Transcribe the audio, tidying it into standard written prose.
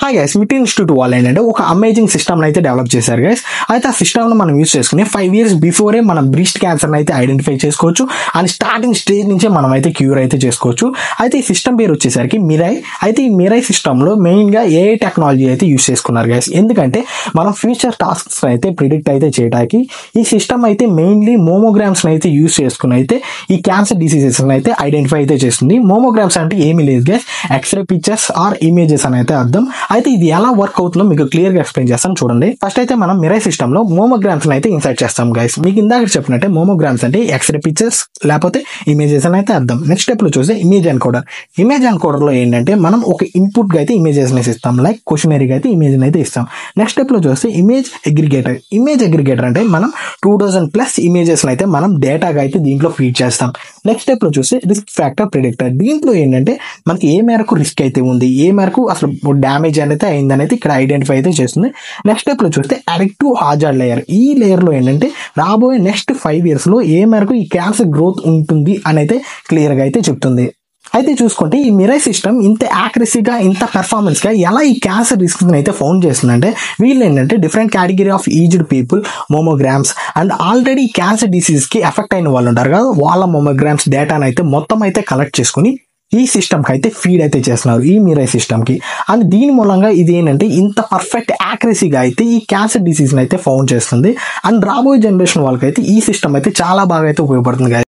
Hi guys, మిట్ institute వాళ్ళు ఏంటంటే ఒక అమేజింగ్ సిస్టమ్ అయితే డెవలప్ చేశారు గైస్. అయితే ఆ సిస్టమ్ను మనం యూస్ చేసుకుని 5 years బిఫోరే మనం బ్రెస్ట్ క్యాన్సర్ని అయితే ఐడెంటిఫై చేసుకోవచ్చు అండ్ స్టార్టింగ్ స్టేజ్ నుంచే మనం అయితే క్యూర్ అయితే చేసుకోవచ్చు. అయితే ఈ సిస్టమ్ పేరు వచ్చేసరికి మిరై. అయితే ఈ మిరై సిస్టంలో మెయిన్గా ఏఐ టెక్నాలజీ అయితే యూస్ చేసుకున్నారు గైస్. ఎందుకంటే మనం ఫ్యూచర్ టాస్క్స్ అయితే ప్రిడిక్ట్ అయితే చేయడానికి ఈ సిస్టమ్ అయితే మెయిన్లీ మోమోగ్రామ్స్ని అయితే యూస్ చేసుకుని అయితే ఈ క్యాన్సర్ డిసీజెస్ని అయితే ఐడెంటిఫై అయితే చేస్తుంది. మోమోగ్రామ్స్ అంటే ఏమీ లేదు guys, x ray pictures or images అని అయితే అర్థం. అయితే ఇది ఎలా వర్క్ అవుతుందో మీకు క్లియర్ గా ఎక్స్ప్లెయిన్ చేస్తాను చూడండి. ఫస్ట్ అయితే మనం మిరై సిస్టమ్ లో మోమోగ్రామ్స్ అయితే ఇన్సర్ట్ చేస్తాం గైస్. మీకు ఇందాక చెప్పినట్టే మోమోగ్రామ్స్ అంటే ఎక్స్రే పిక్చర్స్ లేకపోతే ఇమేజెస్ అని అయితే అర్థం. నెక్స్ట్ స్టెప్ లో చూస్తే ఇమేజ్ ఎన్కోడర్. ఇమేజ్ ఎన్కోడర్ లో ఏంటంటే మనం ఒక ఇన్పుట్ గా అయితే ఇమేజెస్ ఇస్తాం, లైక్ క్వశ్చనరీగా అయితే ఇమేజ్ అయితే ఇస్తాం. నెక్స్ట్ స్టెప్ లో చూస్తే ఇమేజ్ అగ్రిగేటర్. ఇమేజ్ అగ్రిగేటర్ అంటే మనం 2000+ ఇమేజెస్ అయితే మనం డేటాగా అయితే దీంట్లో ఫీడ్ చేస్తాం. నెక్స్ట్ స్టెప్ లో చూస్తే రిస్క్ ఫ్యాక్టర్ ప్రిడిక్టర్. దీంట్లో ఏంటంటే మనకి ఏ మేరకు రిస్క్ అయితే ఉంది, ఏ మేరకు అసలు డ్యామేజ్ అనేది అయిందనేది ఇక్కడ ఐడెంటిఫై అయితే చేస్తుంది. నెక్స్ట్ స్టెప్ లో చూస్తే అడిక్టివ్ హాజార్డ్ లేయర్. ఈ లేయర్ లో ఏంటంటే రాబోయే నెక్స్ట్ 5 years లో ఏ మేరకు ఈ క్యాన్సర్ గ్రోత్ ఉంటుంది అని అయితే క్లియర్ గా అయితే చెప్తుంది. అయితే చూసుకుంటే ఈ మిరై సిస్టమ్ ఇంత యాక్యురసీగా ఇంత పెర్ఫార్మెన్స్ గా ఎలా ఈ క్యాన్సర్ రిస్క్ అయితే ఫౌండ్ చేస్తుందంటే వీళ్ళు ఏంటంటే different category of aged people mammograms and already cancer disease కి ఎఫెక్ట్ అయిన వాళ్ళు ఉంటారు కదా, వాళ్ళ మోమోగ్రామ్స్ డేటాను అయితే మొత్తం అయితే కలెక్ట్ చేసుకుని ఈ సిస్టమ్కి అయితే ఫీడ్ అయితే చేస్తున్నారు, ఈ మిరై సిస్టమ్కి. అండ్ దీని మూలంగా ఇది ఏంటంటే ఇంత పర్ఫెక్ట్ యాక్యురసీగా అయితే ఈ క్యాన్సర్ డిసీజ్ని అయితే ఫౌండ్ చేస్తుంది. అండ్ రాబోయే జనరేషన్ వాళ్ళకైతే ఈ సిస్టమ్ అయితే చాలా బాగా అయితే ఉపయోగపడుతుంది.